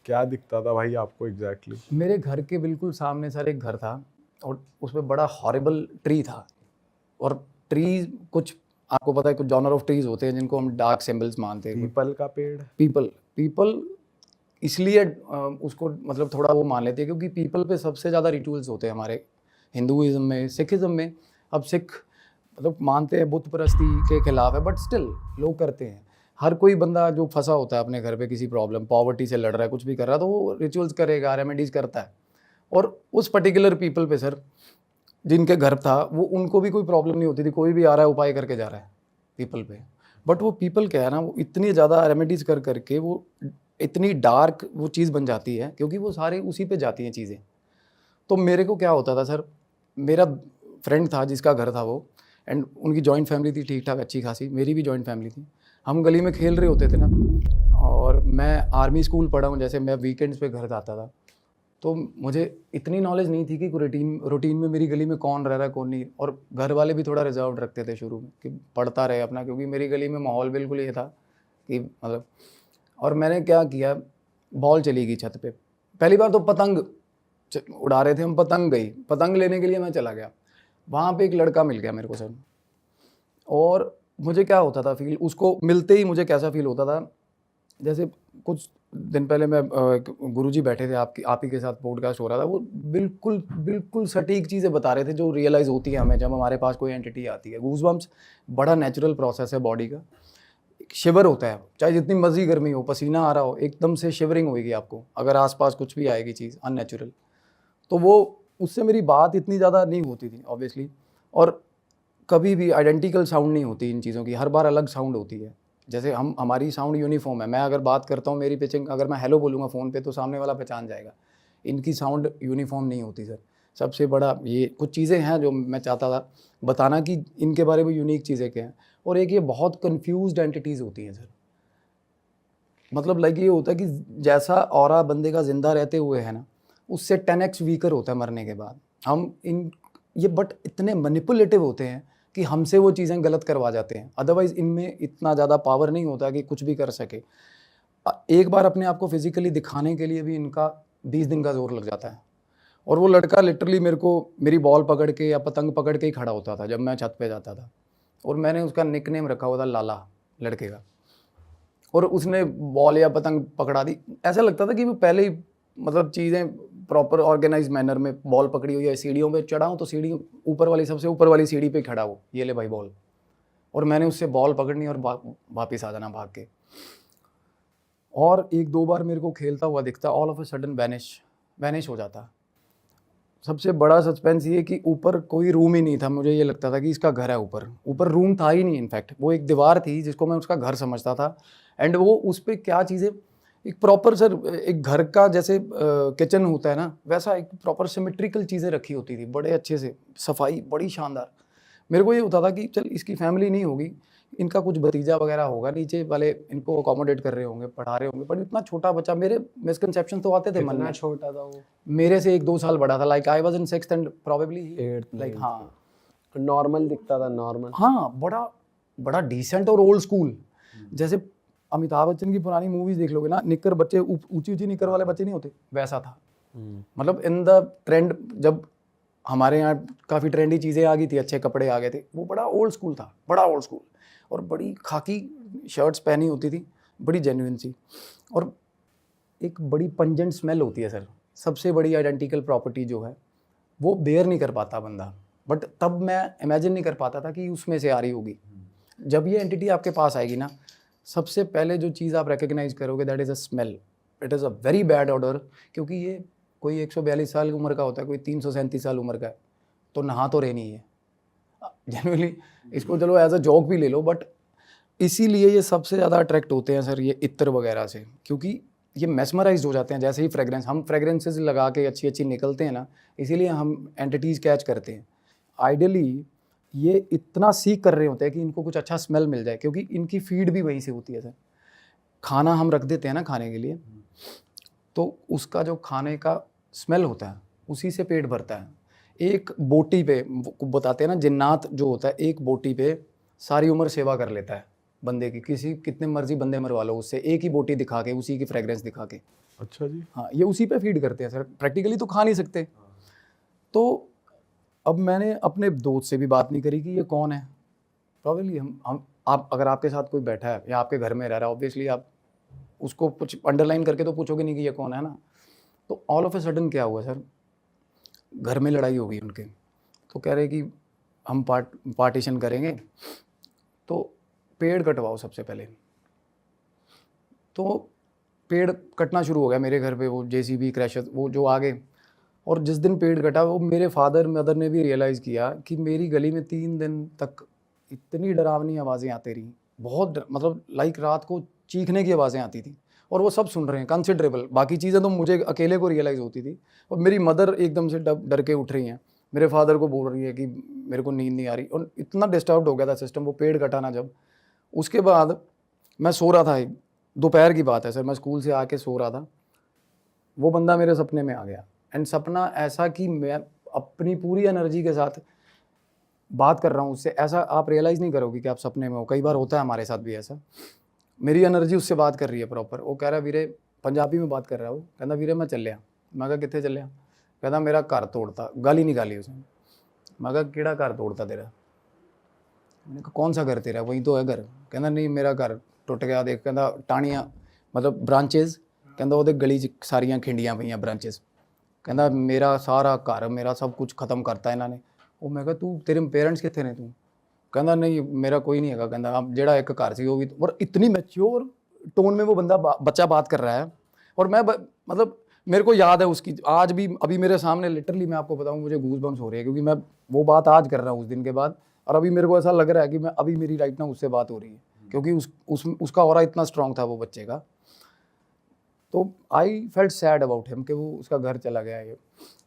क्या दिखता था भाई आपको एग्जैक्टली? मेरे घर के बिल्कुल सामने सर एक घर था और उसमें बड़ा हॉरिबल ट्री था। और ट्री कुछ आपको पता है कुछ जॉनर ऑफ ट्रीज होते हैं जिनको हम डार्क सिंबल्स मानते हैं। पीपल का पेड़? पीपल पीपल इसलिए उसको मतलब थोड़ा वो मान लेते हैं क्योंकि पीपल पे सबसे ज़्यादा रिचुअल्स होते हैं हमारे हिंदुइज्म में, सिखिज्म में। अब सिख मतलब मानते हैं बुत परस्ती के खिलाफ है, बट स्टिल लोग करते हैं। हर कोई बंदा जो फंसा होता है अपने घर पे किसी प्रॉब्लम, पॉवर्टी से लड़ रहा है, कुछ भी कर रहा है, तो वो रिचुअल्स करेगा, रेमेडीज करता है। और उस पर्टिकुलर पीपल पे सर जिनके घर था वो, उनको भी कोई प्रॉब्लम नहीं होती थी, कोई भी आ रहा है उपाय करके जा रहा है पीपल पे। बट वो पीपल क्या है ना, वो इतनी ज़्यादा रेमेडीज कर करके वो इतनी डार्क वो चीज़ बन जाती है क्योंकि वो सारे उसी पे जाती हैं चीज़ें। तो मेरे को क्या होता था सर, मेरा फ्रेंड था जिसका घर था वो, एंड उनकी जॉइंट फैमिली थी ठीक ठाक अच्छी खासी, मेरी भी जॉइंट फैमिली थी। हम गली में खेल रहे होते थे ना, और मैं आर्मी स्कूल पढ़ा हूँ, जैसे मैं वीकेंड्स पे घर जाता था, तो मुझे इतनी नॉलेज नहीं थी कि रूटीन में मेरी गली में कौन रह रहा है कौन नहीं। और घर वाले भी थोड़ा रिजर्व रखते थे शुरू में कि पढ़ता रहे अपना, क्योंकि मेरी गली में माहौल बिल्कुल ये था कि मतलब। और मैंने क्या किया, बॉल चली गई छत पे, पहली बार तो पतंग उड़ा रहे थे हम, पतंग गई, पतंग लेने के लिए मैं चला गया, वहाँ पे एक लड़का मिल गया मेरे को सर। और मुझे क्या होता था फील, उसको मिलते ही मुझे कैसा फील होता था, जैसे कुछ दिन पहले मैं गुरुजी बैठे थे आप ही के साथ पॉडकास्ट हो रहा था, वो बिल्कुल बिल्कुल सटीक चीज़ें बता रहे थे जो रियलाइज़ होती है हमें जब हमारे पास कोई एंटिटी आती है। गूज़बम्प्स बड़ा नेचुरल प्रोसेस है बॉडी का, शिवर होता है, चाहे जितनी मर्जी गर्मी हो, पसीना आ रहा हो, एकदम से शिवरिंग होगी आपको अगर आसपास कुछ भी आएगी चीज़ अननेचुरल। तो वो उससे मेरी बात इतनी ज़्यादा नहीं होती थी ऑब्वियसली, और कभी भी आइडेंटिकल साउंड नहीं होती इन चीज़ों की, हर बार अलग साउंड होती है। जैसे हमारी साउंड यूनिफॉर्म है, मैं अगर बात करता हूँ मेरी पिचिंग, अगर मैं हेलो बोलूँगा फ़ोन पे तो सामने वाला पहचान जाएगा। इनकी साउंड यूनिफॉर्म नहीं होती सर। सबसे बड़ा ये कुछ चीज़ें हैं जो मैं चाहता था बताना कि इनके बारे में यूनिक चीज़ें क्या हैं। और एक ये बहुत कन्फ्यूज्ड एंटिटीज़ होती हैं सर, मतलब लाइक ये होता है कि जैसा ऑरा बंदे का ज़िंदा रहते हुए है ना, उससे 10x वीकर होता है मरने के बाद। हम इन ये बट इतने मैनिपुलेटिव होते हैं कि हमसे वो चीज़ें गलत करवा जाते हैं। अदरवाइज़ इनमें इतना ज़्यादा पावर नहीं होता कि कुछ भी कर सके। एक बार अपने आप को फिज़िकली दिखाने के लिए भी इनका 20 दिन का ज़ोर लग जाता है। और वो लड़का लिटरली मेरे को मेरी बॉल पकड़ के या पतंग पकड़ के ही खड़ा होता था जब मैं छत पे जाता था, और मैंने उसका निकनेम रखा हुआ था लाला, लड़के का। और उसने बॉल या पतंग पकड़ा दी, ऐसा लगता था कि वो पहले ही मतलब चीज़ें प्रॉपर ऑर्गेनाइज मैनर में बॉल पकड़ी हुई है। सीढ़ियों पे चढ़ा हूँ तो सीढ़ी ऊपर वाली, सबसे ऊपर वाली सीढ़ी पे खड़ा हो, ये ले भाई बॉल, और मैंने उससे बॉल पकड़नी और वापस आ जाना भाग के। और एक दो बार मेरे को खेलता हुआ दिखता, all of a sudden vanish हो जाता। सबसे बड़ा सस्पेंस ये कि ऊपर कोई रूम ही नहीं था, मुझे ये लगता था कि इसका घर है, ऊपर ऊपर रूम था ही नहीं। इनफैक्ट वो एक दीवार थी जिसको मैं उसका घर समझता था। एंड वो उस पर क्या चीज़ें, एक प्रॉपर सर एक घर का जैसे किचन होता है ना, वैसा एक प्रॉपर सिमेट्रिकल चीज़ें रखी होती थी, बड़े अच्छे से, सफाई बड़ी शानदार। मेरे को ये होता था कि चल इसकी फैमिली नहीं होगी, इनका कुछ भतीजा वगैरह होगा, नीचे वाले इनको अकोमोडेट कर रहे होंगे, पढ़ा रहे होंगे। पर इतना छोटा बच्चा, मेरे मिसकंसेप्शन तो आते थे मन में। छोटा था वो? मेरे से 1-2 साल बड़ा था, like I was in 6th and probably 8th, like, हाँ नॉर्मल दिखता था, नॉर्मल। हाँ, बड़ा बड़ा डिसेंट और ओल्ड स्कूल। जैसे अमिताभ बच्चन की पुरानी मूवीज देख लोगे ना, निक्कर बच्चे, ऊंची ऊंची निक्कर वाले बच्चे नहीं होते, वैसा था। मतलब इन द ट्रेंड, जब हमारे यहाँ काफ़ी ट्रेंडी चीज़ें आ गई थी, अच्छे कपड़े आ गए थे, वो बड़ा ओल्ड स्कूल था, बड़ा ओल्ड स्कूल। और बड़ी खाकी शर्ट्स पहनी होती थी, बड़ी जेन्युइन सी, और एक बड़ी पंजेंट स्मेल होती है सर। सबसे बड़ी आइडेंटिकल प्रॉपर्टी जो है वो बेयर नहीं कर पाता बंदा, बट तब मैं इमेजिन नहीं कर पाता था कि उसमें से आ रही होगी। जब ये एंटिटी आपके पास आएगी ना, सबसे पहले जो चीज़ आप रिकग्नाइज करोगे, that is a smell. It is a very bad order, क्योंकि ये कोई 142 साल की उम्र का होता है, कोई 337 साल उम्र का है, तो नहा तो रहनी है जनरली। इसको चलो एज अ जोक भी ले लो, बट इसीलिए ये सबसे ज़्यादा अट्रैक्ट होते हैं सर ये इत्र वगैरह से, क्योंकि ये मेस्मराइज हो जाते हैं। जैसे ही फ्रेग्रेंस, हम फ्रेग्रेंसेस लगा के अच्छी अच्छी निकलते हैं ना, इसीलिए हम एंटिटीज़ कैच करते हैं। आइडियली ये इतना सीख कर रहे होते हैं कि इनको कुछ अच्छा स्मेल मिल जाए, क्योंकि इनकी फीड भी वहीं से होती है सर। खाना हम रख देते हैं ना खाने के लिए, तो उसका जो खाने का स्मेल होता है उसी से पेट भरता है। एक बोटी पे बताते हैं ना, जिन्नात जो होता है, एक बोटी पे सारी उम्र सेवा कर लेता है बंदे की, किसी कितने मर्जी बंदे मरवा लो उससे, एक ही बोटी दिखा के, उसी की फ्रेग्रेंस दिखा के। अच्छा जी। हाँ, ये उसी पे फीड करते हैं सर, प्रैक्टिकली तो खा नहीं सकते। तो अब मैंने अपने दोस्त से भी बात नहीं करी कि ये कौन है। प्रॉब्लली हम आप अगर आपके साथ कोई बैठा है या आपके घर में रह रहा है, ऑब्वियसली आप उसको कुछ अंडरलाइन करके तो पूछोगे नहीं कि ये कौन है ना। तो ऑल ऑफ ए सडन क्या हुआ सर, घर में लड़ाई हो गई उनके। तो कह रहे कि हम पार्टीशन करेंगे, तो पेड़ कटवाओ सबसे पहले। तो पेड़ कटना शुरू हो गया मेरे घर पे, वो जेसीबी क्रैशर वो जो आ गए। और जिस दिन पेड़ कटा, वो मेरे फादर मदर ने भी रियलाइज़ किया कि मेरी गली में 3 दिन तक इतनी डरावनी आवाज़ें आती रही, बहुत मतलब लाइक रात को चीखने की आवाज़ें आती थी, और वो सब सुन रहे हैं कंसिडरेबल। बाकी चीज़ें तो मुझे अकेले को रियलाइज़ होती थी, और मेरी मदर एकदम से डर के उठ रही हैं, मेरे फादर को बोल रही है कि मेरे को नींद नहीं आ रही, और इतना डिस्टर्ब हो गया था सिस्टम वो पेड़ कटाना जब। उसके बाद मैं सो रहा था, दोपहर की बात है सर, मैं स्कूल से आके सो रहा था, वो बंदा मेरे सपने में आ गया। एंड सपना ऐसा कि मैं अपनी पूरी एनर्जी के साथ बात कर रहा हूँ उससे, ऐसा आप रियलाइज़ नहीं करोगे कि आप सपने में हो। कई बार होता है हमारे साथ भी ऐसा। मेरी एनर्जी उससे बात कर रही है प्रॉपर। वो कह रहा वीरे, पंजाबी में बात कर रहा है वो, कहता वीरे मैं चलिया। मैं कहा कितने चलिया? कहता मेरा घर तोड़ता। गाली निकाली उसने। मैं कहा केड़ा घर तोड़ता तेरा? मैंने कहा कौन सा घर तेरा? वही तो है घर। कहता नहीं मेरा घर टुट गया, देख कहता टाणियाँ मतलब ब्रांचेज, कहता ਉਹਦੇ गली 'ਚ ਸਾਰੀਆਂ ਖਿੰਡੀਆਂ ਪਈਆਂ ब्रांचेज। कहता मेरा सारा घर मेरा सब कुछ ख़त्म करता इन्होंने। ਉਹ मैं कहा तू तेरे पेरेंट्स कितने ने तू? कहता नहीं मेरा कोई नहीं है। कहता अब जेड़ा एक घर सी वो भी। और इतनी मैच्योर टोन में वो बंदा बच्चा बात कर रहा है, और मैं मतलब मेरे को याद है उसकी आज भी, अभी मेरे सामने लिटरली मैं आपको बताऊं मुझे गूज बम्स हो रही है, क्योंकि मैं वो बात आज कर रहा हूँ उस दिन के बाद, और अभी मेरे को ऐसा लग रहा है कि मैं अभी मेरी राइट ना उससे बात हो रही है, क्योंकि उसका ऑरा इतना स्ट्रांग था वो बच्चे का। तो I felt sad about him कि वो उसका घर चला गया ये।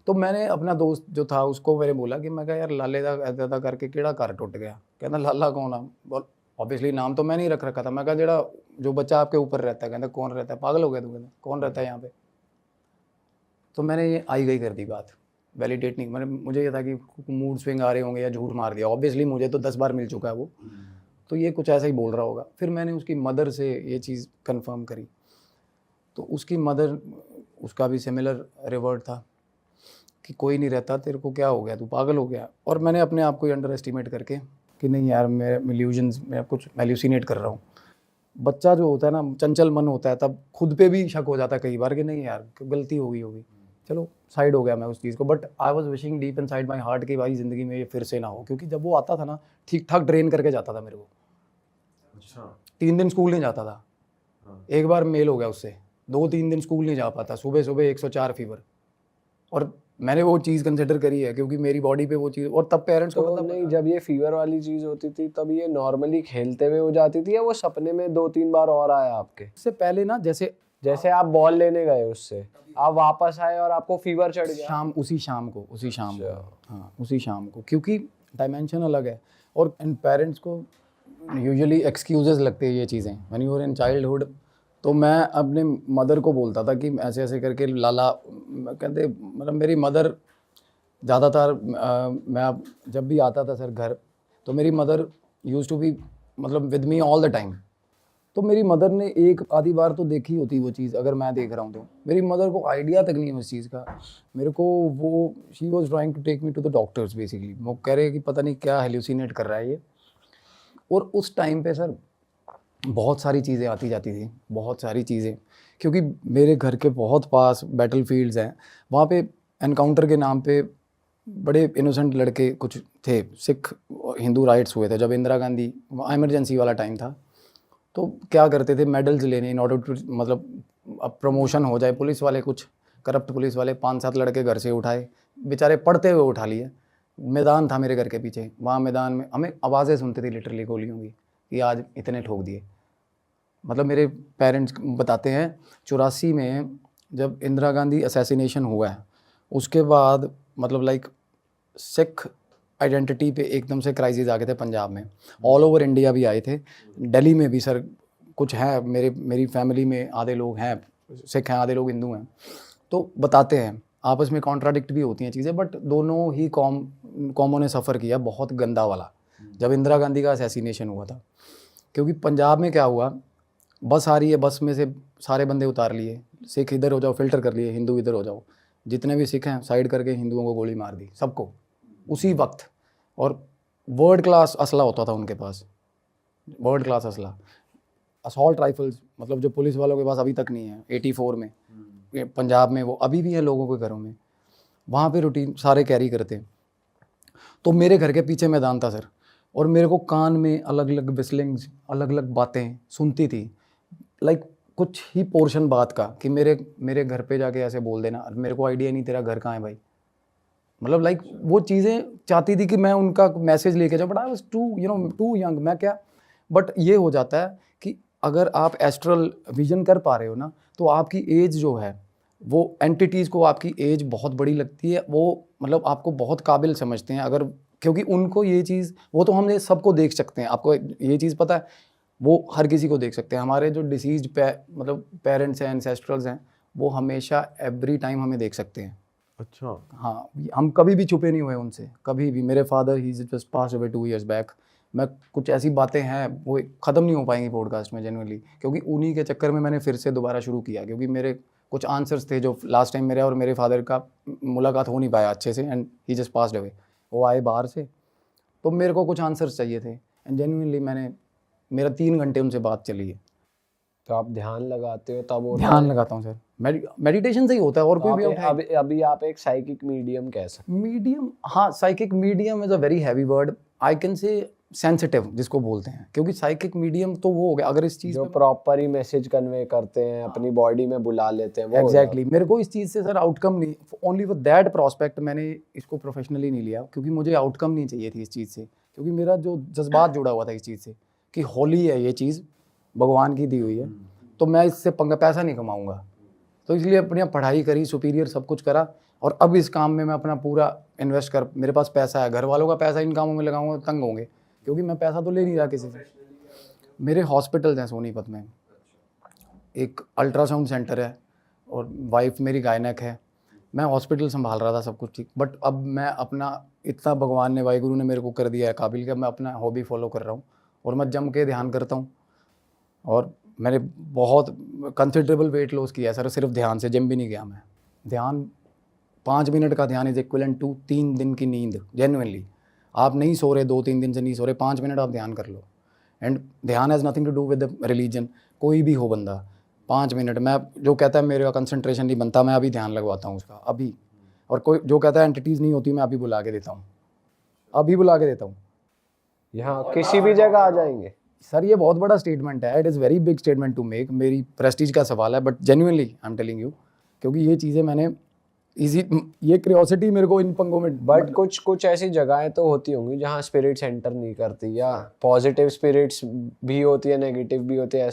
तो मैंने अपना दोस्त जो था उसको मैंने बोला कि मैं कहा यार लाले का ऐदा करके केड़ा घर टुट गया? कहता लाला कौन है? बोल ऑब्वियसली नाम तो मैं नहीं रख रखा था। मैं कहा जेड़ा जो बच्चा आपके ऊपर रहता है। कहता कौन रहता है? पागल हो गया तू? कहता कौन रहता है यहाँ पे? तो मैंने ये आई गई कर दी बात, वैलिडेट नहीं। मैंने मुझे ये था कि मूड स्विंग आ रहे होंगे या झूठ मार दिया। ऑब्वियसली मुझे तो 10 बार मिल चुका है वो, तो ये कुछ ऐसा ही बोल रहा होगा। फिर मैंने उसकी मदर से ये चीज़ कंफर्म करी, तो उसकी मदर, उसका भी सिमिलर रिवर्ट था कि कोई नहीं रहता, तेरे को क्या हो गया, तू पागल हो गया। और मैंने अपने आप को ही अंडर एस्टिमेट करके कि नहीं यार मैं इल्यूजन्स में कुछ एल्यूसिनेट कर रहा हूँ। बच्चा जो होता है ना, चंचल मन होता है, तब खुद पे भी शक हो जाता है कई बार कि नहीं यार गलती हो गई होगी। चलो साइड हो गया मैं उस चीज़ को, but I was wishing deep in side my heart कि भाई ज़िंदगी में ये फिर से ना हो, क्योंकि जब वो आता था ना ठीक ठाक ड्रेन करके जाता था मेरे को। अच्छा। 3 दिन स्कूल नहीं जाता था। एक बार मेल हो गया उससे, 2-3 दिन स्कूल नहीं जा पाता, सुबह सुबह 104 फीवर। और मैंने वो चीज़ कंसिडर करी है क्योंकि मेरी बॉडी पे वो चीज़, और तब पेरेंट्स को तो पता नहीं, जब ये फीवर वाली चीज होती थी तब ये नॉर्मली खेलते हुए हो जाती थी, या वो सपने में 2-3 बार और आया आपके? इससे पहले ना, जैसे आप बॉल लेने गए, उससे आप वापस आए और आपको फीवर चढ़ गया? उसी शाम को हाँ उसी शाम को, क्योंकि डायमेंशन अलग है। और इन पेरेंट्स को यूजुअली एक्सक्यूजेस लगते हैं ये चीज़ें when you are in childhood. तो मैं अपने मदर को बोलता था कि ऐसे ऐसे करके लाला, कहते मतलब मेरी मदर ज़्यादातर मैं अब जब भी आता था सर घर, तो मेरी मदर यूज टू बी मतलब with me all the time. तो मेरी मदर ने एक आधी बार तो देखी होती वो चीज़, अगर मैं देख रहा हूँ तो मेरी मदर को आइडिया तक नहीं है उस चीज़ का। मेरे को वो she was trying to take me to the doctors basically. वो कह रहे कि पता नहीं क्या हेल्यूसिनेट कर रहा है ये। और उस टाइम पे सर बहुत सारी चीज़ें आती जाती थी, बहुत सारी चीज़ें, क्योंकि मेरे घर के बहुत पास बैटल फील्ड्स हैं। वहाँ पे एनकाउंटर के नाम पे बड़े इनोसेंट लड़के कुछ थे, सिख हिंदू राइट्स हुए थे जब इंदिरा गांधी इमरजेंसी वाला टाइम था। तो क्या करते थे, मेडल्स लेने इन ऑर्डर टू, मतलब अब प्रमोशन हो जाए, पुलिस वाले कुछ करप्ट पुलिस वाले 5-7 लड़के घर से उठाए, बेचारे पढ़ते हुए उठा लिए। मैदान था मेरे घर के पीछे, वहाँ मैदान में हमें आवाज़ें सुनती थी लिटरली गोलियों की कि आज इतने ठोक दिए। मतलब मेरे पेरेंट्स बताते हैं 84 में जब इंदिरा गांधी असैसिनेशन हुआ है, उसके बाद मतलब लाइक सिख आइडेंटिटी पे एकदम से क्राइसिस आ गए थे पंजाब में। ऑल ओवर इंडिया भी आए थे, दिल्ली में भी सर कुछ है, मेरी फैमिली में आधे लोग हैं सिख हैं, आधे लोग हिंदू हैं। तो बताते हैं आपस में कॉन्ट्राडिक्ट भी होती हैं चीज़ें, बट दोनों ही कॉमों ने सफ़र किया बहुत गंदा वाला जब इंदिरा गांधी का असैसिनेशन हुआ था। क्योंकि पंजाब में क्या हुआ, बस आ रही है, बस में से सारे बंदे उतार लिए, सिख इधर हो जाओ, फिल्टर कर लिए, हिंदू इधर हो जाओ, जितने भी सिख हैं साइड करके हिंदुओं को गोली मार दी सबको उसी वक्त। और वर्ल्ड क्लास असला होता था उनके पास, वर्ल्ड क्लास असला, असॉल्ट राइफल्स, मतलब जो पुलिस वालों के पास अभी तक नहीं है। 84 में ये पंजाब में वो अभी भी है लोगों के घरों में, वहाँ पे रूटीन सारे कैरी करते हैं। तो मेरे घर के पीछे मैदान था सर, और मेरे को कान में अलग अलग विस्लिंग्स, अलग अलग बातें सुनती थी, लाइक कुछ ही पोर्शन बात का कि मेरे घर पे जाके ऐसे बोल देना, मेरे को आइडिया नहीं तेरा घर कहाँ है भाई, मतलब लाइक वो चीज़ें चाहती थी कि मैं उनका मैसेज लेके जाऊँ, but I was too young, मैं क्या। बट ये हो जाता है कि अगर आप एस्ट्रल विजन कर पा रहे हो ना, तो आपकी एज जो है वो एंटिटीज़ को आपकी एज बहुत बड़ी लगती है, वो मतलब आपको बहुत काबिल समझते हैं, अगर क्योंकि उनको ये चीज़, वो तो हमने सबको देख सकते हैं, आपको ये चीज़ पता है, वो हर किसी को देख सकते हैं। हमारे जो डिसीज मतलब पेरेंट्स हैं, एंसेस्ट्रल्स हैं, वो हमेशा एवरी टाइम हमें देख सकते हैं। अच्छा। हाँ, हम कभी भी छुपे नहीं हुए उनसे, कभी भी। मेरे फादर ही just pass away 2 years back. मैं कुछ ऐसी बातें हैं वो ख़त्म नहीं हो पाएंगी पॉडकास्ट में जेन्युइनली, क्योंकि उन्हीं के चक्कर में मैंने फिर से दोबारा शुरू किया, क्योंकि मेरे कुछ आंसर्स थे जो लास्ट टाइम मेरे और मेरे फादर का मुलाकात हो नहीं पाया अच्छे से, and he just passed away. वो आए बाहर से, तो मेरे को कुछ आंसर्स चाहिए थे, एंड जेन्युइनली मेरा 3 घंटे उनसे बात चली है। तो आप ध्यान लगाते हो तब होता ध्यान है? लगाता हूँ सर, मेडिटेशन से ही होता है, और कोई भी तो उठाए। अभी आप एक साइकिक मीडियम कह सकते मीडियम, हाँ, psychic medium is a very heavy word, I can say sensitive जिसको बोलते हैं, क्योंकि साइकिक मीडियम तो वो हो गया अगर इस हो, चीज़ जो में प्रॉपर ही मैसेज कन्वे करते हैं, अपनी बॉडी में बुला लेते हैं, वो हो एग्जैक्टली मेरे को इस चीज़ से सर आउटकम नहीं, ओनली फॉर दैट प्रोस्पेक्ट मैंने इसको प्रोफेशनली नहीं लिया, क्योंकि मुझे आउटकम नहीं चाहिए थी इस चीज़ से, क्योंकि मेरा जो जज्बात जुड़ा हुआ था इस चीज़ से कि होली है ये चीज़, भगवान की दी हुई है, तो मैं इससे पैसा नहीं कमाऊँगा। तो इसलिए अपनी पढ़ाई करी, सुपीरियर सब कुछ करा, और अब इस काम में मैं अपना पूरा इन्वेस्ट कर, मेरे पास पैसा है, घर वालों का पैसा इन कामों में लगाऊंगा तो तंग होंगे, क्योंकि मैं पैसा तो ले नहीं रहा किसी से। मेरे हॉस्पिटल्स हैं सोनीपत में, एक अल्ट्रासाउंड सेंटर है, और वाइफ मेरी गायनक है, मैं हॉस्पिटल संभाल रहा था सब कुछ ठीक, बट अब मैं अपना इतना भगवान ने, वाहिगुरु ने मेरे को कर दिया है काबिल कि मैं अपना हॉबी फॉलो कर रहा हूँ, और मैं जम के ध्यान करता हूँ, और मैंने बहुत कंसिडरेबल वेट लॉस किया है सर, सिर्फ ध्यान से, जिम भी नहीं गया मैं। ध्यान 5 मिनट का ध्यान इज इक्विवेलेंट टू 3 दिन की नींद, जेन्युइनली। आप नहीं सो रहे, 2-3 दिन से नहीं सो रहे, 5 मिनट आप ध्यान कर लो। एंड ध्यान has nothing to do with the religion, कोई भी हो बंदा, 5 मिनट, मैं जो कहता है मेरा कंसंट्रेशन नहीं बनता, मैं अभी ध्यान लगवाता हूँ उसका अभी, और कोई जो कहता है एंटिटीज़ नहीं होती, मैं अभी बुला के देता हूँ, अभी बुला के देता हूँ। यहाँ किसी भी जगह आ जाएंगे? सर ये बहुत बड़ा स्टेटमेंट है, it is very big statement to make, मेरी प्रेस्टीज का सवाल है, but genuinely I am telling you, क्योंकि ये चीज़ें मैंने ये क्यूरियोसिटी मेरे को इन पंगों में। बट कुछ ऐसी जगहें तो होती होंगी जहाँ स्पिरिट सेंटर नहीं करती, या पॉजिटिव स्पिरिट्स भी होती है, नेगेटिव भी होती है,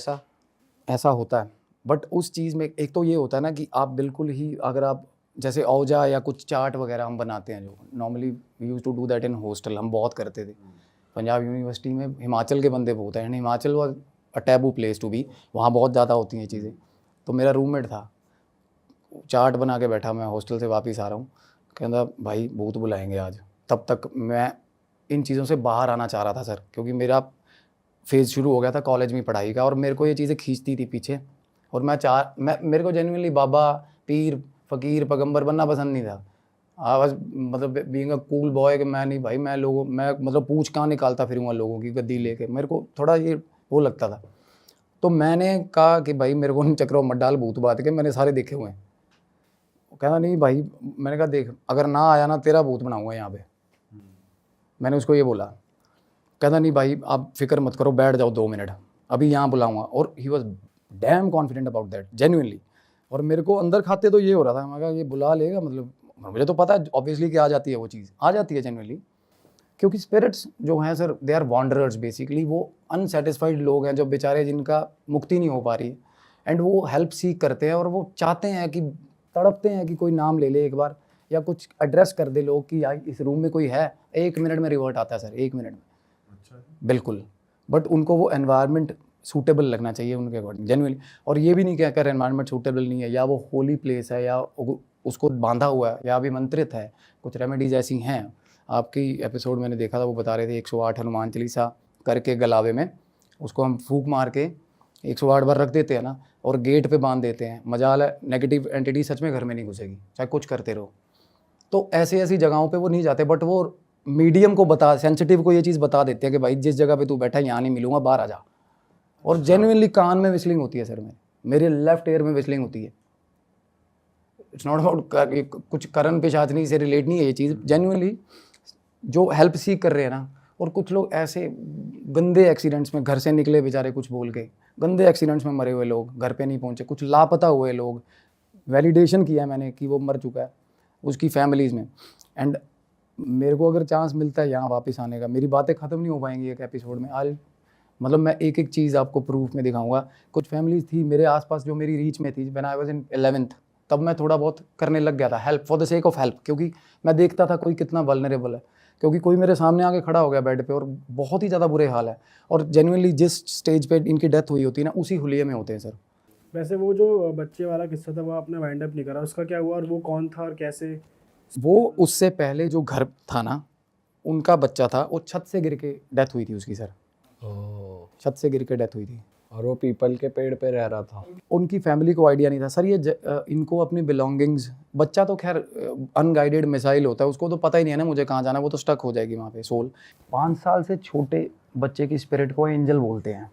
ऐसा होता है, बट उस चीज़ में एक तो ये होता है ना कि आप बिल्कुल ही, अगर आप जैसे औजा या कुछ चार्ट वगैरह हम बनाते हैं, जो normally we use to do that in hostel, हम बहुत करते थे पंजाब यूनिवर्सिटी में। हिमाचल के बंदे बहुत हैं, Himachal was a taboo place to be, वहाँ बहुत ज़्यादा होती हैं चीज़ें। तो मेरा रूममेट था, चार्ट बना के बैठा, मैं हॉस्टल से वापस आ रहा हूँ, कहता भाई भूत बुलाएंगे आज। तब तक मैं इन चीज़ों से बाहर आना चाह रहा था सर, क्योंकि मेरा फेज़ शुरू हो गया था कॉलेज में पढ़ाई का, और मेरे को ये चीज़ें खींचती थी पीछे, और मैं मेरे को जेन्युइनली बाबा, पीर, फ़कीर, पैगंबर बनना पसंद नहीं था। बस मतलब बीइंग अ कूल बॉय कि मैं नहीं भाई, मैं मतलब पूछ कहाँ निकालता फिरूँगा लोगों की गद्दी लेके, मेरे को थोड़ा ये वो लगता था। तो मैंने कहा कि भाई मेरे को इन चक्रों मत डाल भूत बात के, मैंने सारे देखे हुए हैं। वो कहना नहीं भाई, मैंने कहा देख अगर ना आया ना तेरा भूत बनाऊंगा यहाँ पे, मैंने उसको ये बोला। कहता नहीं भाई आप फिक्र मत करो, बैठ जाओ 2 मिनट, अभी यहाँ बुलाऊंगा। और he was damn confident about that genuinely, और मेरे को अंदर खाते तो ये हो रहा था, मैं कहा ये बुला लेगा, मतलब मुझे तो पता है ऑब्वियसली कि आ जाती है, वो चीज़ आ जाती है जेन्युइनली, क्योंकि स्पिरिट्स जो हैं sir they are wanderers basically, वो अनसेटिस्फाइड लोग हैं जो बेचारे, जिनका मुक्ति नहीं हो पा रही है, एंड वो हेल्प सीख करते हैं, और वो चाहते हैं कि, तड़पते हैं कि कोई नाम ले ले एक बार, या कुछ एड्रेस कर दे लोग कि यार इस रूम में कोई है। 1 मिनट में रिवर्ट आता है सर, 1 मिनट में। अच्छा। बिल्कुल, बट उनको वो एनवायरनमेंट सूटेबल लगना चाहिए उनके अकॉर्डिंग जेन्युइनली, और ये भी नहीं कहकर एनवायरनमेंट सूटेबल नहीं है, या वो होली प्लेस है, या उसको बांधा हुआ है, या अभिमंत्रित है। कुछ रेमेडीज़ ऐसी हैं, आपकी एपिसोड मैंने देखा था, वो बता रहे थे 108 हनुमान चालीसा करके गलावे में, उसको हम फूंक मार के 108 बार रख देते हैं ना, और गेट पे बांध देते हैं, मजाल है नेगेटिव एंटिटी सच में घर में नहीं घुसेगी, चाहे कुछ करते रहो। तो ऐसी ऐसी जगहों पे वो नहीं जाते, बट वो मीडियम को सेंसिटिव को ये चीज़ बता देते हैं कि भाई जिस जगह पे तू बैठा है यहाँ नहीं मिलूंगा, बाहर आ जा। और जेन्युइनली कान में विस्लिंग होती है सर, में मेरे लेफ्ट ईयर में विस्लिंग होती है। इट्स नॉट अबाउट कुछ करण पेशाचनी से रिलेट नहीं है ये चीज़, जेन्युइनली जो हेल्प सीख कर रहे हैं ना। और कुछ लोग ऐसे गंदे एक्सीडेंट्स में घर से निकले बेचारे कुछ बोल के, गंदे एक्सीडेंट्स में मरे हुए लोग घर पे नहीं पहुंचे, कुछ लापता हुए लोग, वैलिडेशन किया है मैंने कि वो मर चुका है उसकी फैमिलीज़ में। एंड मेरे को अगर चांस मिलता है यहाँ वापस आने का, मेरी बातें ख़त्म नहीं हो पाएंगी एक एपिसोड में। आज मतलब मैं एक एक चीज़ आपको प्रूफ में दिखाऊंगा। कुछ फैमिलीज़ थी मेरे आसपास जो मेरी रीच में थी, when I was in 11th, तब मैं थोड़ा बहुत करने लग गया था help for the sake of help, क्योंकि मैं देखता था कोई कितना वल्नरेबल है। क्योंकि कोई मेरे सामने आके खड़ा हो गया बेड पे और बहुत ही ज़्यादा बुरे हाल है, और जेन्युइनली जिस स्टेज पे इनकी डेथ हुई होती है ना, उसी हुलिये में होते हैं सर। वैसे वो जो बच्चे वाला किस्सा था वो आपने वाइंड अप नहीं करा, उसका क्या हुआ और वो कौन था और कैसे? वो उससे पहले जो घर था ना, उनका बच्चा था, वो छत से गिर के डेथ हुई थी उसकी सर, छत से गिर के डेथ हुई थी। और वो पीपल के पेड़ पे रह रहा था। उनकी फैमिली को आइडिया नहीं था सर, ये इनको अपनी बिलोंगिंग्स, बच्चा तो खैर अनगाइडेड मिसाइल होता है, उसको तो पता ही नहीं है ना मुझे कहाँ जाना है, वो तो स्टक हो जाएगी वहाँ पे सोल। 5 साल से छोटे बच्चे की स्पिरिट को एंजल बोलते हैं,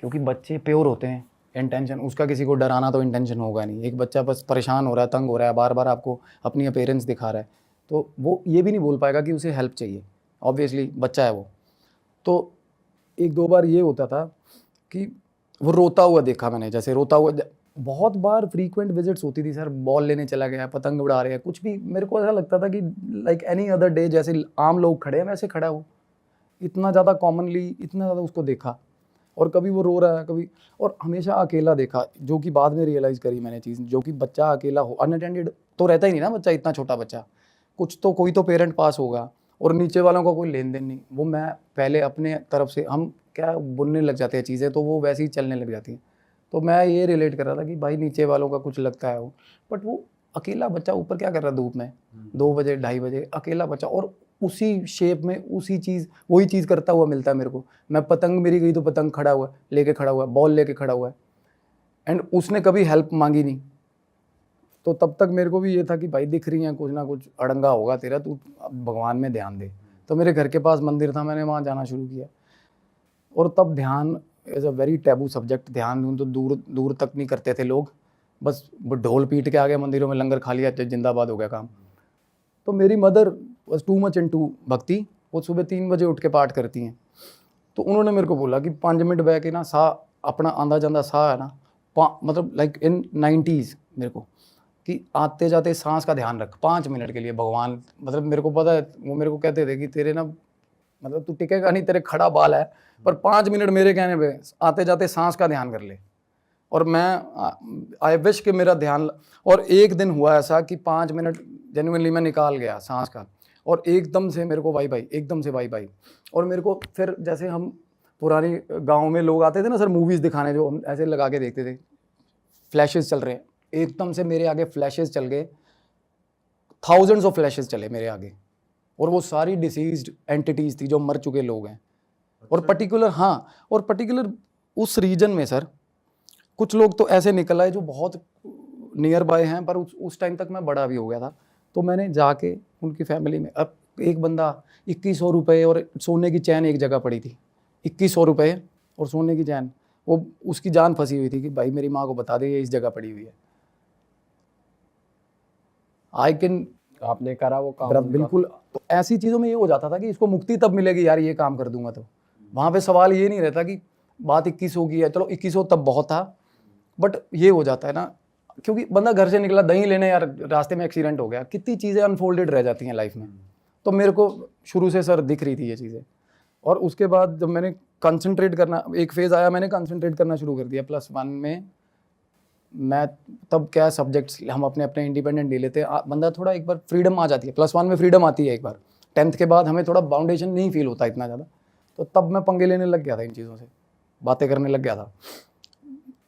क्योंकि बच्चे प्योर होते हैं। इंटेंशन उसका किसी को डराना तो इंटेंशन होगा नहीं। एक बच्चा बस परेशान हो रहा है, तंग हो रहा है, बार बार आपको अपनी अपीयरेंस दिखा रहा है, तो वो ये भी नहीं बोल पाएगा कि उसे हेल्प चाहिए, ऑब्वियसली बच्चा है वो। तो 1-2 बार ये होता था कि वो रोता हुआ देखा मैंने, जैसे रोता हुआ बहुत बार फ्रीक्वेंट विजिट्स होती थी सर, बॉल लेने चला गया, पतंग उड़ा रहे हैं, कुछ भी। मेरे को ऐसा लगता था कि लाइक एनी अदर डे, जैसे आम लोग खड़े हैं वैसे खड़ा हो, इतना ज़्यादा कॉमनली, इतना ज़्यादा उसको देखा। और कभी वो रो रहा है, कभी, और हमेशा अकेला देखा, जो कि बाद में रियलाइज़ करी मैंने चीज़, जो कि बच्चा अकेला हो, अनअटेंडेड तो रहता ही नहीं ना बच्चा, इतना छोटा बच्चा, कुछ तो कोई तो पेरेंट पास होगा, और नीचे वालों का कोई लेन देन नहीं। वो मैं पहले अपने तरफ से, हम क्या बुनने लग जाते हैं चीज़ें, तो वो वैसे ही चलने लग जाती हैं। तो मैं ये रिलेट कर रहा था कि भाई नीचे वालों का कुछ लगता है वो, बट वो अकेला बच्चा ऊपर क्या कर रहा है धूप में, 2 बजे 2:30 बजे, अकेला बच्चा, और उसी शेप में उसी चीज़, वही चीज़ करता हुआ मिलता है मेरे को। मैं पतंग मेरी गई तो पतंग खड़ा हुआ है, लेके खड़ा हुआ है, बॉल लेके खड़ा हुआ है, एंड उसने कभी हेल्प मांगी नहीं। तो तब तक मेरे को भी ये था कि भाई दिख रही हैं, कुछ ना कुछ अड़ंगा होगा तेरा, तू भगवान में ध्यान दे। तो मेरे घर के पास मंदिर था, मैंने वहाँ जाना शुरू किया। और तब ध्यान as a very taboo subject, ध्यान तो दूर दूर तक नहीं करते थे लोग, बस ढोल पीट के आ गए मंदिरों में, लंगर खा लिया, जिंदाबाद हो गया काम। तो मेरी mother was too much into भक्ति, वो सुबह 3 बजे उठ के पाठ करती हैं। तो उन्होंने मेरे को बोला कि 5 मिनट बैठ के ना सा अपना आंधा जांदा सा है ना, मतलब लाइक इन 90s मेरे को, कि आते जाते सांस का ध्यान रख 5 मिनट के लिए भगवान, मतलब मेरे को पता है वो मेरे को कहते थे कि तेरे ना, मतलब तू टिकेगा नहीं, तेरे खड़ा बाल है, पर 5 मिनट मेरे कहने पे आते जाते सांस का ध्यान कर ले। और मैं आई विश कि मेरा ध्यान, और एक दिन हुआ ऐसा कि 5 मिनट जेन्युइनली मैं निकाल गया सांस का, और एकदम से मेरे को वाई एकदम से वाई। और मेरे को फिर जैसे हम पुरानी गांव में लोग आते थे ना सर मूवीज़ दिखाने, जो हम ऐसे लगा के देखते थे, फ्लैशेस चल रहे हैं, एकदम से मेरे आगे फ्लैशेस चल गए, थाउजेंड्स ऑफ फ्लैशेस चले मेरे आगे, और वो सारी डिसीज्ड एंटिटीज़ थी जो मर चुके लोग हैं। और पर्टिकुलर उस रीजन में सर कुछ लोग तो ऐसे निकल आए जो बहुत नियर बाय हैं, पर उस टाइम तक मैं बड़ा भी हो गया था। तो मैंने जाके उनकी फैमिली में, अब एक बंदा 2100 रुपये और सोने की चैन एक जगह पड़ी थी, 2100 रुपये और सोने की चैन, वो उसकी जान फंसी हुई थी कि भाई मेरी माँ को बता दे ये इस जगह पड़ी हुई है। आई कैन, आपने करा वो काम? बिल्कुल। तो ऐसी चीज़ों में ये हो जाता था कि इसको मुक्ति तब मिलेगी यार, ये काम कर दूंगा। तो वहाँ पे सवाल ये नहीं रहता कि बात 2100 की है, चलो 2100 तब बहुत था, बट ये हो जाता है ना, क्योंकि बंदा घर से निकला दही लेने, यार रास्ते में एक्सीडेंट हो गया, कितनी चीज़ें अनफोल्डेड रह जाती हैं लाइफ में। तो मेरे को शुरू से सर दिख रही थी ये चीज़ें। और उसके बाद जब मैंने कंसंट्रेट करना, एक फेज़ आया, मैंने कंसंट्रेट करना शुरू कर दिया +1 में। मैं तब क्या सब्जेक्ट्स हम अपने अपने इंडिपेंडेंट ले लेते हैं, बंदा थोड़ा एक बार फ्रीडम आ जाती है, +1 में फ्रीडम आती है एक बार, 10th के बाद हमें थोड़ा बाउंडेशन नहीं फील होता इतना ज़्यादा। तो तब मैं पंगे लेने लग गया था इन चीज़ों से, बातें करने लग गया था,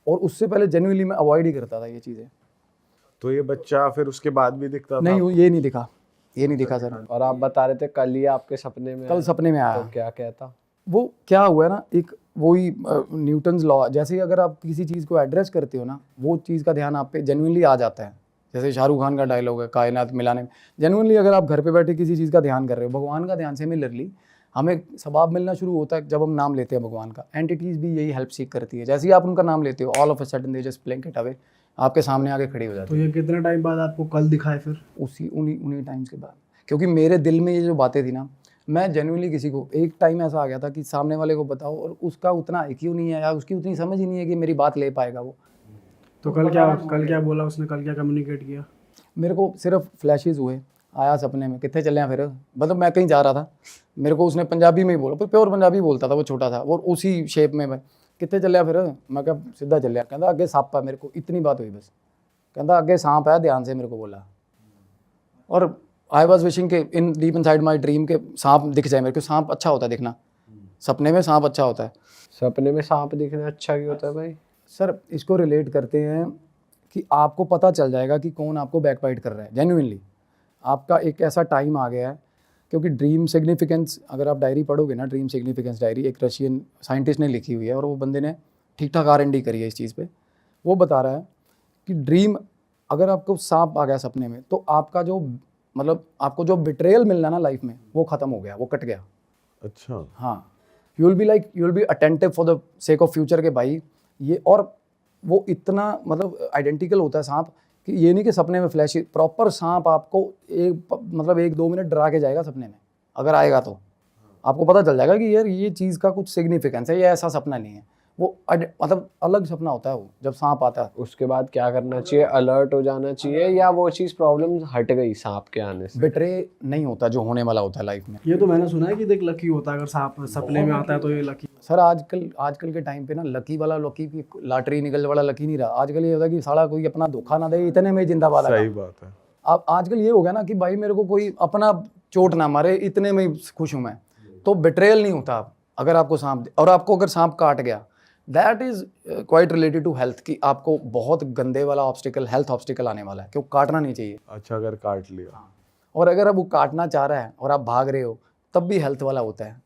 और उससे पहले जेन्युइनली मैं अवॉइड ही करता था ये चीज़ें। तो ये बच्चा फिर उसके बाद भी दिखता था? नहीं, ये नहीं दिखा सर। और आप बता रहे थे कल ही आपके सपने में कल सपने में आया। तो क्या कहता? वो क्या हुआ ना, एक वही न्यूटन्स लॉ, जैसे ही अगर आप किसी चीज़ को एड्रेस करते हो ना, वो चीज़ का ध्यान आप पे जेन्युइनली आ जाता है। जैसे शाहरुख खान का डायलॉग है कायनात मिलाने में, जेन्युइनली अगर आप घर पे बैठे किसी चीज़ का ध्यान कर रहे हो, भगवान का ध्यान, सिमिलरली हमें सवाब मिलना शुरू होता है जब हम नाम लेते हैं भगवान का। एंटिटीज़ भी यही हेल्प सीख करती है, जैसे ही आप उनका नाम लेते हो, all of a sudden they just blink it away, आपके सामने आके खड़ी हो जाती तो ये कितने टाइम बाद आपको कल दिखाए फिर? है उसी उन्हीं टाइम्स के बाद। क्योंकि मेरे दिल में ये जो बातें थी ना, मैं जेन्युइनली किसी को एक टाइम ऐसा आ गया था कि सामने वाले को बताओ और उसका उतना IQ नहीं है या उसकी उतनी समझ ही नहीं है कि मेरी बात ले पाएगा वो। तो कल क्या बोला उसने, कल क्या कम्युनिकेट किया? मेरे को सिर्फ फ्लैशेस हुए, आया सपने में, कितने चले हैं फिर, मतलब मैं कहीं जा रहा था, मेरे को उसने पंजाबी में ही बोला, प्योर पंजाबी बोलता था, वो छोटा था और उसी शेप में, मैं कितने चले हैं फिर, मैं क्या सीधा चलिया, कहता आगे सांप है, मेरे को इतनी बात हुई बस, कहता आगे सांप है ध्यान से, मेरे को बोला। और आई वॉज विशिंग के इन deep in side my dream के सांप दिख जाए मेरे को। सांप अच्छा होता है दिखना, सपने में सांप अच्छा होता है। सपने में सांप दिखना अच्छा क्यों होता है भाई? सर इसको रिलेट करते हैं कि आपको पता चल जाएगा कि कौन आपको बैकबाइट कर रहा है, जेन्युइनली आपका एक ऐसा टाइम आ गया है। क्योंकि ड्रीम सिग्निफिकेंस, अगर आप डायरी पढ़ोगे ना, ड्रीम सिग्निफिकेंस डायरी एक रशियन साइंटिस्ट ने लिखी हुई है और वो बंदे ने ठीक ठाक R&D करी है इस चीज़ पे। वो बता रहा है कि ड्रीम, अगर आपको सांप आ गया सपने में, तो आपका जो मतलब आपको जो बिट्रेयल मिलना ना लाइफ में, वो ख़त्म हो गया, वो कट गया। अच्छा। हाँ, you will be attentive for the sake of future के भाई ये। और वो इतना मतलब आइडेंटिकल होता है सांप कि ये नहीं कि सपने में फ्लैश, प्रॉपर सांप आपको मतलब 1-2 मिनट डरा के जाएगा सपने में, अगर आएगा तो आपको पता चल जाएगा कि यार ये चीज़ का कुछ सिग्निफिकेंस है, ये ऐसा सपना नहीं है, वो मतलब अलग सपना होता है वो जब सांप आता है। उसके बाद क्या करना चाहिए? अलर्ट हो जाना चाहिए या वो चीज़ प्रॉब्लम हट गई सांप के आने से? बिट्रे नहीं होता जो होने वाला होता है लाइफ में। ये तो मैंने सुना है कि देख लकी होता है, अगर सांप सपने में आता है तो ये लकी। सर आजकल के टाइम पे ना लकी की लॉटरी निकलने वाला लकी नहीं रहा। आजकल ये होता है कि साला कोई अपना धोखा ना दे, इतने में जिंदाबाद सही बात है। अब आजकल ये हो गया ना कि भाई मेरे को कोई अपना चोट ना मारे, इतने में ही खुश हूँ मैं, तो बिट्रेयल नहीं होता। अगर आपको सांप, और आपको अगर सांप काट गया, that is quite related to health, कि आपको बहुत गंदे वाला ऑब्स्टिकल, हेल्थ ऑब्स्टिकल आने वाला है, क्यों काटना नहीं चाहिए। अच्छा, अगर काट लिया। और अगर आप वो काटना चाह रहा है और आप भाग रहे हो, तब भी हेल्थ वाला होता है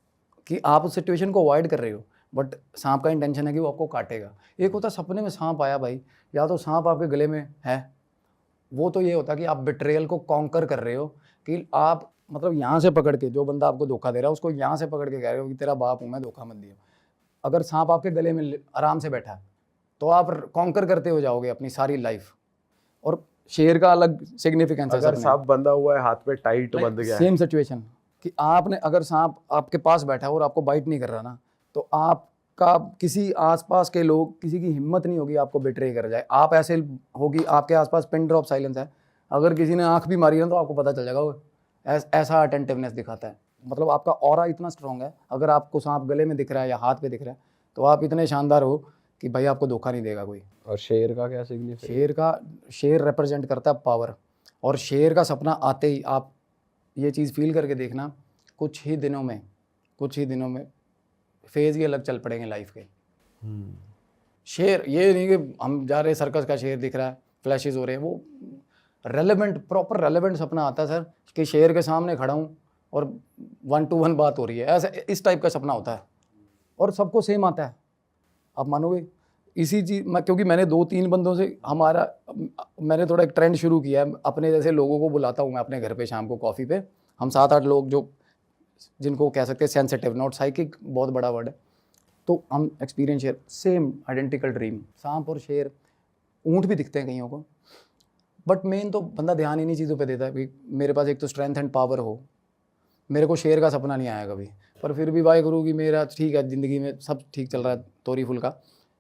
कि आप उस सिचुएशन को अवॉइड कर रहे हो, बट सांप का इंटेंशन है कि वो आपको काटेगा। एक होता है सपने में सांप आया भाई, या तो सांप आपके गले में है, वो तो ये होता है कि आप बिट्रेयल को कॉन्कर कर रहे हो, कि आप मतलब यहाँ से पकड़ के, जो बंदा आपको धोखा दे रहा है उसको यहाँ से पकड़ के कह रहे हो कि तेरा बाप हूँ मैं, धोखा मत दियो। अगर सांप आपके गले में आराम से बैठा है तो आप कॉन्कर करते हो जाओगे अपनी सारी लाइफ। और शेर का अलग सिग्निफिकेंस है। अगर सांप बंधा हुआ है हाथ पे, टाइट बंध गया है, सेम सिचुएशन कि आपने, अगर सांप आपके पास बैठा है और आपको बाइट नहीं कर रहा ना, तो आपका किसी आसपास के लोग, किसी की हिम्मत नहीं होगी आपको बिट्रे कर जाए। आप ऐसे होगी, आपके आसपास पिन ड्रॉप साइलेंस है, अगर किसी ने आंख भी मारी ना तो आपको पता चल जाएगा। वो ऐसा अटेंटिवनेस दिखाता है, मतलब आपका ऑरा इतना स्ट्रॉन्ग है। अगर आपको सांप गले में दिख रहा है या हाथ पे दिख रहा है, तो आप इतने शानदार हो कि भाई आपको धोखा नहीं देगा कोई। और शेर का क्या सिग्निफिकेंस? शेर रिप्रेजेंट करता है पावर। और शेर का सपना आते ही आप ये चीज़ फील करके देखना, कुछ ही दिनों में फेज ही अलग चल पड़ेंगे लाइफ के। शेर ये नहीं कि हम जा रहे हैं सर्कस का शेर दिख रहा है, फ्लैशेस हो रहे हैं, वो प्रॉपर रेलेवेंट सपना आता है सर, कि शेर के सामने खड़ा हूँ और 1-to-1 बात हो रही है, ऐसा इस टाइप का सपना होता है। और सबको सेम आता है, आप मानोगे इसी चीज़ क्योंकि मैंने 2-3 बंदों से मैंने थोड़ा एक ट्रेंड शुरू किया है, अपने जैसे लोगों को बुलाता हूँ मैं अपने घर पे शाम को कॉफ़ी पे। हम 7-8 लोग जो जिनको कह सकते हैं सेंसिटिव, नॉट साइकिक, बहुत बड़ा वर्ड है, तो हम experience share, same identical dream. सांप और शेर, ऊँट भी दिखते हैं कईयों को, बट मेन तो बंदा ध्यान इन्हीं चीज़ों पे देता है कि मेरे पास एक तो स्ट्रेंथ एंड पावर हो। मेरे को शेर का सपना नहीं आया कभी, पर फिर भी वाहेगुरु की मेरा ठीक है, ज़िंदगी में सब ठीक चल रहा है, तोरी फुल का।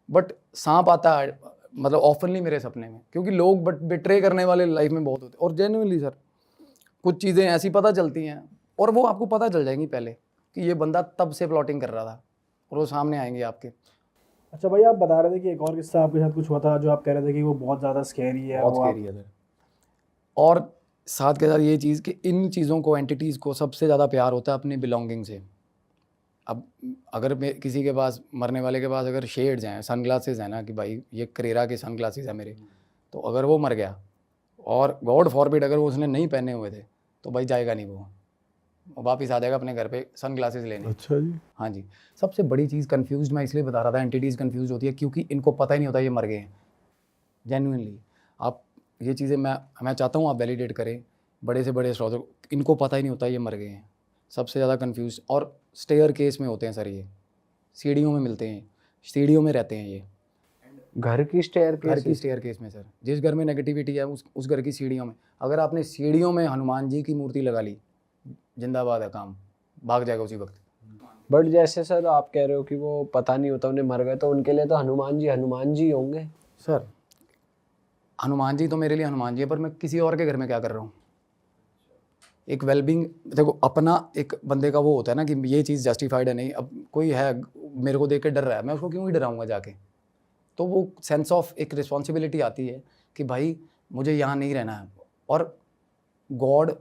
बट सांप आता है मतलब ऑफनली मेरे सपने में, क्योंकि लोग बट बिट्रे करने वाले लाइफ में बहुत होते हैं। और जेन्युइनली सर कुछ चीज़ें ऐसी पता चलती हैं, और वो आपको पता चल जाएंगी पहले कि ये बंदा तब से प्लॉटिंग कर रहा था, और वो सामने आएंगे आपके। अच्छा भाई, आप बता रहे थे कि एक और किस्सा आपके साथ कुछ हुआ था, जो आप कह रहे थे कि वो बहुत ज़्यादा स्कैरी है। बहुत स्कैरी है सर। और साथ के साथ ये चीज़ कि इन चीज़ों को, एंटिटीज़ को सबसे ज़्यादा प्यार होता है अपनी बिलोंगिंग से। अब अगर किसी के पास, मरने वाले के पास अगर शेड्स हैं, सनग्लासेस हैं ना, कि भाई ये करेरा के सनग्लासेस हैं मेरे, तो अगर वो मर गया और गॉड फॉरबिड अगर वो उसने नहीं पहने हुए थे, तो भाई जाएगा नहीं वो। वो वापस आ जाएगा अपने घर पे सन ग्लासेस लेने। अच्छा जी। हाँ जी। सबसे बड़ी चीज़ कंफ्यूज मैं इसलिए बता रहा था, एंटिटीज़ कंफ्यूज होती है क्योंकि इनको पता ही नहीं होता ये मर गए हैं। जेन्युइनली आप ये चीज़ें मैं चाहता हूँ आप वैलिडेट करें, बड़े से बड़े स्ट्रॉ, इनको पता ही नहीं होता ये मर गए हैं। सबसे ज़्यादा कंफ्यूज और स्टेयर केस में होते हैं सर, ये सीढ़ियों में मिलते हैं, सीढ़ियों में रहते हैं ये, घर की स्टेयर घर की स्टेयर केस में सर। जिस घर में नेगेटिविटी है उस घर की सीढ़ियों में, अगर आपने सीढ़ियों में हनुमान जी की मूर्ति लगा ली, जिंदाबाद है, काम भाग जाएगा उसी वक्त। बट जैसे सर आप कह रहे हो कि वो पता नहीं होता उन्हें मर गए, तो उनके लिए तो हनुमान जी होंगे। सर हनुमान जी तो मेरे लिए हनुमान जी है, पर मैं किसी और के घर में क्या कर रहा हूँ। एक वेलबींग देखो, अपना एक बंदे का वो होता है ना कि ये चीज़ जस्टिफाइड है नहीं। अब कोई है मेरे को देख के डर रहा है, मैं उसको क्यों ही डराऊंगा जाके। तो वो सेंस ऑफ एक रिस्पॉन्सिबिलिटी आती है कि भाई मुझे यहाँ नहीं रहना है। और गॉड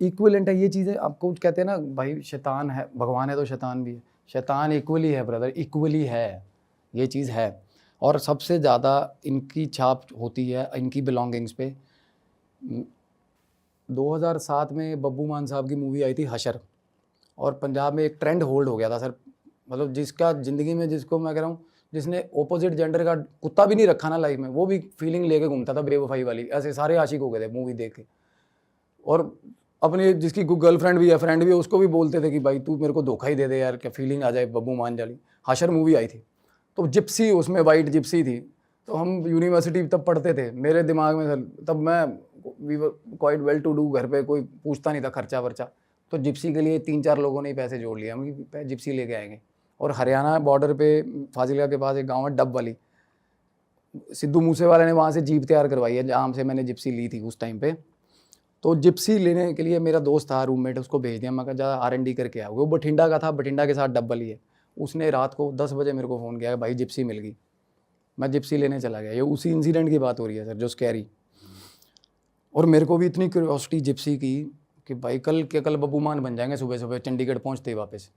इक्विवेलेंट है, ये चीज़ें आपको कहते हैं ना भाई, शैतान है, भगवान है तो शैतान भी है। शैतान इक्वली है ब्रदर, इक्वली है, ये चीज़ है। और सबसे ज़्यादा इनकी छाप होती है इनकी बिलोंगिंग्स पे। 2007 में बब्बू मान साहब की मूवी आई थी हशर, और पंजाब में एक ट्रेंड होल्ड हो गया था सर। मतलब जिसका ज़िंदगी में, जिसको मैं कह रहा हूँ, जिसने ऑपोजिट जेंडर का कुत्ता भी नहीं रखा ना लाइफ में, वो भी फीलिंग लेके घूमता था बेवफाई वाली। ऐसे सारे आशिक हो गए थे मूवी देख के। और अपने जिसकी गर्लफ्रेंड भी है, फ्रेंड भी है, उसको भी बोलते थे कि भाई तू मेरे को धोखा ही दे दे यार, क्या फीलिंग आ जाए बब्बू मान जाली। हशर मूवी आई थी, तो जिप्सी उसमें वाइट जिप्सी थी। तो हम यूनिवर्सिटी तब पढ़ते थे, मेरे दिमाग में सर तब मैं we were quite well to do, घर पे कोई पूछता नहीं था खर्चा वर्चा। तो जिप्सी के लिए 3-4 लोगों ने ही पैसे जोड़ लिया, हम कि जिप्सी लेके आएंगे। और हरियाणा बॉर्डर पे फाजिलका के पास एक गांव है डब वाली, सिद्धू मूसेवाले ने वहाँ से जीप तैयार करवाई है जहाँ से मैंने जिप्सी ली थी उस टाइम पे। तो जिप्सी लेने के लिए मेरा दोस्त था रूममेट, उसको भेज दिया। मैं कहा जा R&D करके आ। वो बठिंडा का था, बठिंडा के साथ डब वाली है। उसने रात को 10 बजे मेरे को फ़ोन किया कि भाई जिप्सी मिल गई। मैं जिप्सी लेने चला गया। ये उसी इंसिडेंट की बात हो रही है सर जो स्कैरी। और मेरे को भी इतनी क्यूरियोसिटी जिप्सी की कि भाई कल बब्बू मान बन जाएंगे। सुबह सुबह चंडीगढ़ पहुंचते ही वापस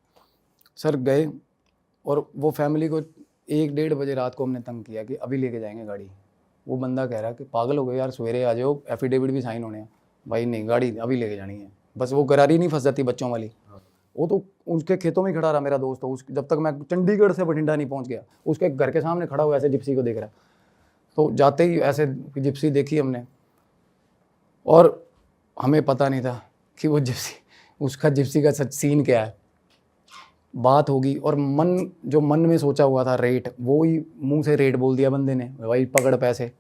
सर गए, और वो फैमिली को 1-1:30 बजे रात को हमने तंग किया कि अभी लेके जाएंगे गाड़ी। वो बंदा कह रहा है कि पागल हो गए यार, सवेरे आ जाओ, एफिडेविट भी साइन होने हैं। भाई नहीं, गाड़ी अभी लेके जानी है। बस वो गरारी नहीं फंस जाती बच्चों वाली। वो तो उसके खेतों में खड़ा रहा मेरा दोस्त। तो जब तक मैं चंडीगढ़ से बठिंडा नहीं पहुंच गया, उसके घर के सामने खड़ा हुआ ऐसे जिप्सी को देख रहा। तो जाते ही ऐसे जिप्सी देखी हमने, और हमें पता नहीं था कि वो जिप्सी, उसका जिप्सी का सच सीन क्या है। बात होगी और जो मन में सोचा हुआ था रेट, वो ही मुंह से रेट बोल दिया बंदे ने, भाई पकड़ पैसे।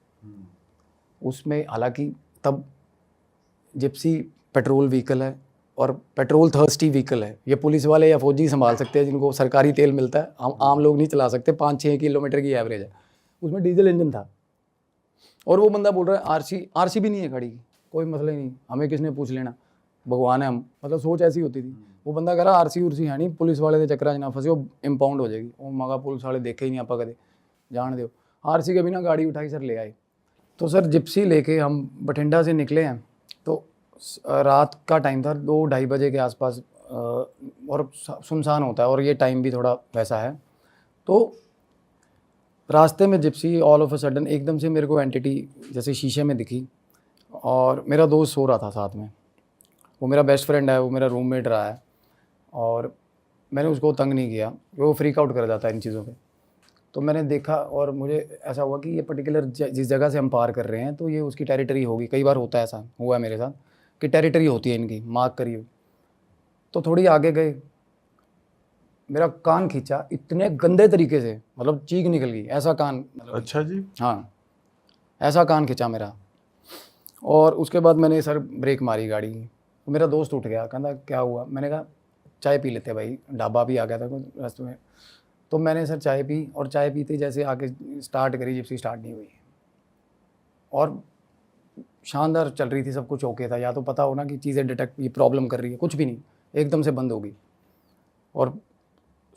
उसमें हालांकि तब जिप्सी पेट्रोल व्हीकल है और पेट्रोल थर्स्टी व्हीकल है। ये पुलिस वाले या फौजी संभाल सकते हैं जिनको सरकारी तेल मिलता है, हम आम लोग नहीं चला सकते। 5-6 किलोमीटर की एवरेज है। उसमें डीजल इंजन था, और वो बंदा बोल रहा है आरसी भी नहीं है गाड़ी की, कोई मसला ही नहीं, हमें किसने पूछ लेना, भगवान है हम। मतलब सोच ऐसी होती थी। वो बंदा कह रहा आरसी उर्सी है नहीं, पुलिस वाले के चक्कर ना फंसे, वो इम्पाउंड हो जाएगी। वो मगा पुलिस वाले देखे ही नहीं आप कदे, जान दो। आरसी के बिना गाड़ी उठाई सर ले आए। तो सर जिप्सी लेके हम बठिंडा से निकले हैं। तो रात का टाइम था, 2-2:30 बजे के आसपास, और सुनसान होता है और ये टाइम भी थोड़ा वैसा है। तो रास्ते में Gypsy all of a sudden एकदम से मेरे को एंटिटी जैसे शीशे में दिखी, और मेरा दोस्त सो रहा था साथ में। वो मेरा बेस्ट फ्रेंड है, वो मेरा रूममेट रहा है, और मैंने उसको तंग नहीं किया, वो फ्रीक आउट कर जाता है इन चीज़ों पे। तो मैंने देखा और मुझे ऐसा हुआ कि ये पर्टिकुलर जिस जगह से हम पार कर रहे हैं तो ये उसकी टेरिटरी होगी। कई बार होता है, ऐसा हुआ है मेरे साथ कि टेरिटरी होती है इनकी, मार्क करी हुई। तो थोड़ी आगे गए, मेरा कान खींचा इतने गंदे तरीके से, मतलब चीख निकल गई ऐसा कान, मतलब अच्छा जी। हाँ ऐसा कान खींचा मेरा। और उसके बाद मैंने सर ब्रेक मारी गाड़ी की। तो मेरा दोस्त उठ गया, कहता क्या हुआ। मैंने कहा चाय पी लेते भाई, ढाबा भी आ गया था रास्ते में। तो मैंने सर चाय पी, और चाय पीते जैसे आके स्टार्ट करी, जिप्सी स्टार्ट नहीं हुई। और शानदार चल रही थी, सब कुछ ओके था। या तो पता हो ना कि चीज़ें डिटेक्ट, ये प्रॉब्लम कर रही है, कुछ भी नहीं, एकदम से बंद हो गई। और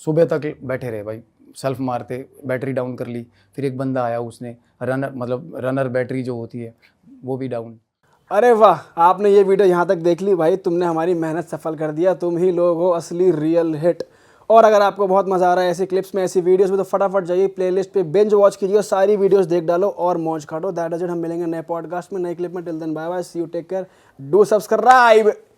सुबह तक बैठे रहे भाई, सेल्फ मारते, बैटरी डाउन कर ली। फिर एक बंदा आया, उसने रनर बैटरी जो होती है वो भी डाउन। अरे वाह, आपने ये वीडियो यहाँ तक देख ली भाई, तुमने हमारी मेहनत सफल कर दिया। तुम ही लोग हो असली रियल हिट। और अगर आपको बहुत मज़ा आ रहा है ऐसी क्लिप्स में, ऐसी वीडियोस में, तो फटाफट जाइए प्लेलिस्ट पे, बिंज वॉच कीजिए, सारी वीडियोस देख डालो और मौज काटो। That is it. हम मिलेंगे नए पॉडकास्ट में, नए क्लिप में। Till then bye bye, see you, take care, do subscribe.